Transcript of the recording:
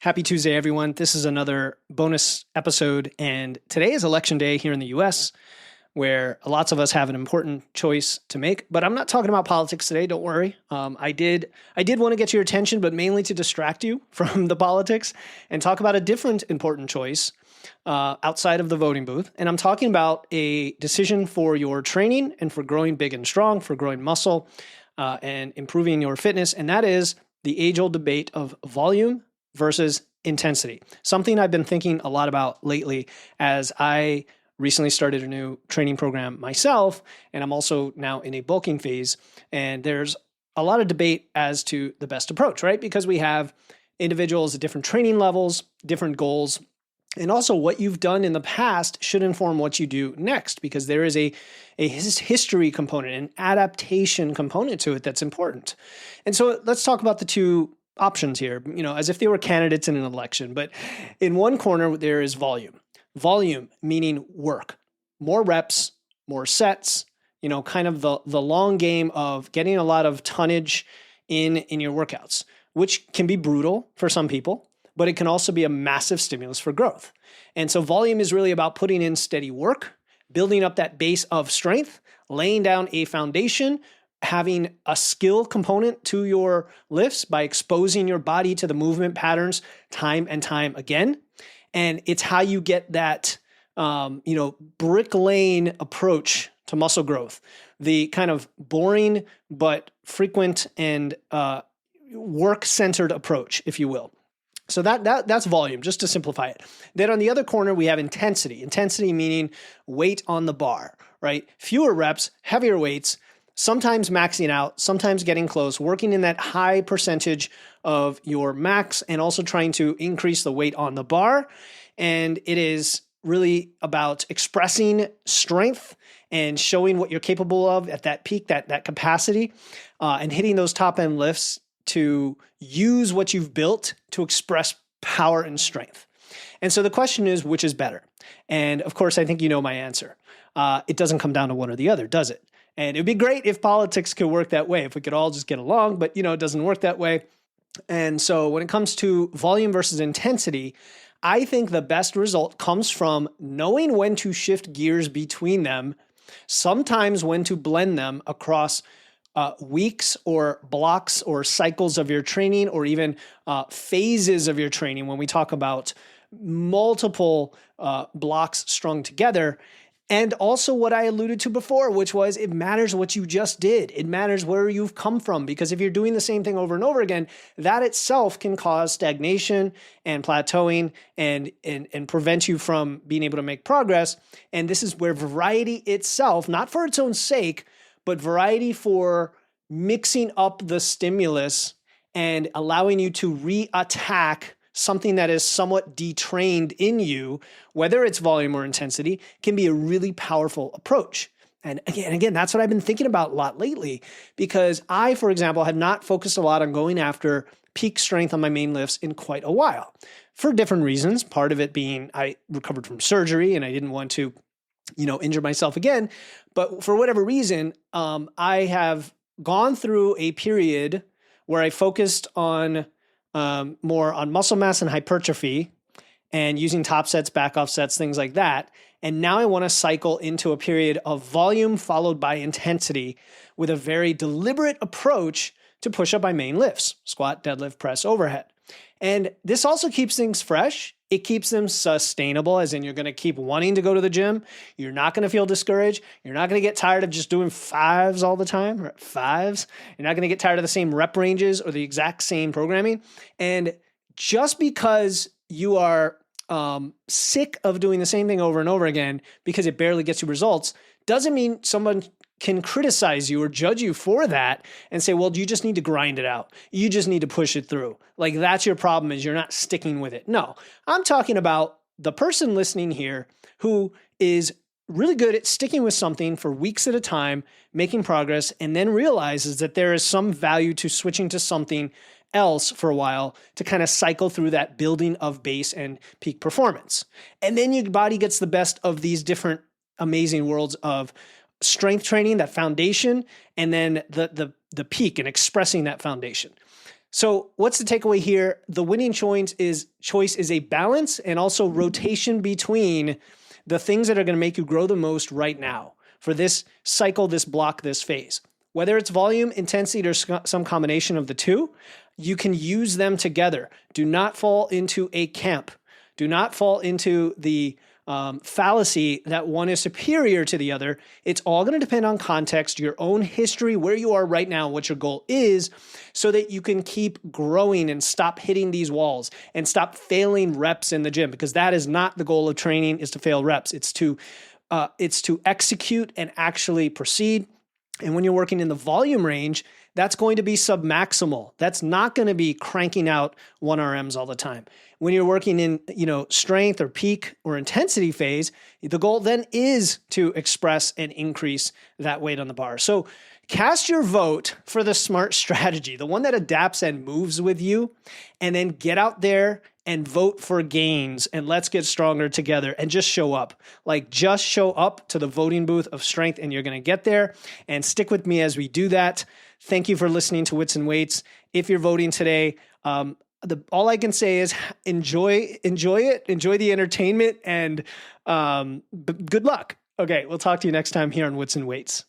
Happy Tuesday, everyone. This is another bonus episode, and today is election day here in the US, where lots of us have an important choice to make. But I'm not talking about politics today, don't worry. I did want to get your attention, but mainly to distract you from the politics and talk about a different important choice outside of the voting booth. And I'm talking about a decision for your training and for growing big and strong, for growing muscle and improving your fitness. And that is the age-old debate of volume versus intensity. Something I've been thinking a lot about lately as I recently started a new training program myself, and I'm also now in a bulking phase. And there's a lot of debate as to the best approach, right? Because we have individuals at different training levels, different goals, and also what you've done in the past should inform what you do next, because there is a history component, an adaptation component to it that's important. And so let's talk about the two options here, as if they were candidates in an election. But in one corner, there is volume. Volume meaning work, more reps, more sets, kind of the long game of getting a lot of tonnage in your workouts, which can be brutal for some people, but it can also be a massive stimulus for growth. And so volume is really about putting in steady work, building up that base of strength, laying down a foundation, having a skill component to your lifts by exposing your body to the movement patterns time and time again. And it's how you get that, brick lane approach to muscle growth, the kind of boring but frequent and work-centered approach, if you will. So that's volume, just to simplify it. Then on the other corner, we have intensity. Intensity meaning weight on the bar, right? Fewer reps, heavier weights, sometimes maxing out, sometimes getting close, working in that high percentage of your max, and also trying to increase the weight on the bar. And it is really about expressing strength and showing what you're capable of at that peak, that capacity, and hitting those top end lifts to use what you've built to express power and strength. And so the question is, which is better? And of course, I think you know my answer. It doesn't come down to one or the other, does it? And it'd be great if politics could work that way, if we could all just get along, but it doesn't work that way. And so when it comes to volume versus intensity, I think the best result comes from knowing when to shift gears between them, sometimes when to blend them across weeks or blocks or cycles of your training, or even phases of your training when we talk about multiple blocks strung together. And also what I alluded to before, which was it matters what you just did. It matters where you've come from, because if you're doing the same thing over and over again, that itself can cause stagnation and plateauing and prevent you from being able to make progress. And this is where variety itself, not for its own sake, but variety for mixing up the stimulus and allowing you to re-attack something that is somewhat detrained in you, whether it's volume or intensity, can be a really powerful approach. And again, that's what I've been thinking about a lot lately, because I, for example, had not focused a lot on going after peak strength on my main lifts in quite a while for different reasons. Part of it being I recovered from surgery and I didn't want to, injure myself again. But for whatever reason, I have gone through a period where I focused on more on muscle mass and hypertrophy and using top sets, back off sets, things like that. And now I want to cycle into a period of volume followed by intensity with a very deliberate approach to push up my main lifts: squat, deadlift, press, overhead. And this also keeps things fresh. It keeps them sustainable, as in you're going to keep wanting to go to the gym. You're not going to feel discouraged. You're not going to get tired of just doing fives all the time, fives. You're not going to get tired of the same rep ranges or the exact same programming. And just because you are sick of doing the same thing over and over again because it barely gets you results, doesn't mean someone can criticize you or judge you for that and say, well, you just need to grind it out. You just need to push it through. Like, that's your problem, is you're not sticking with it. No, I'm talking about the person listening here who is really good at sticking with something for weeks at a time, making progress, and then realizes that there is some value to switching to something else for a while to kind of cycle through that building of base and peak performance. And then your body gets the best of these different amazing worlds of strength training, that foundation, and then the peak and expressing that foundation. So what's the takeaway here? The winning choice is a balance and also rotation between the things that are going to make you grow the most right now for this cycle, this block, this phase. Whether it's volume, intensity, or some combination of the two, you can use them together. Do not fall into a camp. Do not fall into the fallacy that one is superior to the other. It's all going to depend on context, your own history, where you are right now, what your goal is, so that you can keep growing and stop hitting these walls and stop failing reps in the gym, because that is not the goal of training, is to fail reps. It's to execute and actually proceed. And when you're working in the volume range, that's going to be submaximal. That's not going to be cranking out 1 RMs all the time. When you're working in, strength or peak or intensity phase, the goal then is to express and increase that weight on the bar. So cast your vote for the smart strategy, the one that adapts and moves with you, and then get out there and vote for gains, and let's get stronger together and just show up. Just show up to the voting booth of strength, and you're going to get there. And stick with me as we do that. Thank you for listening to Wits and Weights. If you're voting today, all I can say is enjoy it, enjoy the entertainment, and good luck. Okay, we'll talk to you next time here on Wits and Weights.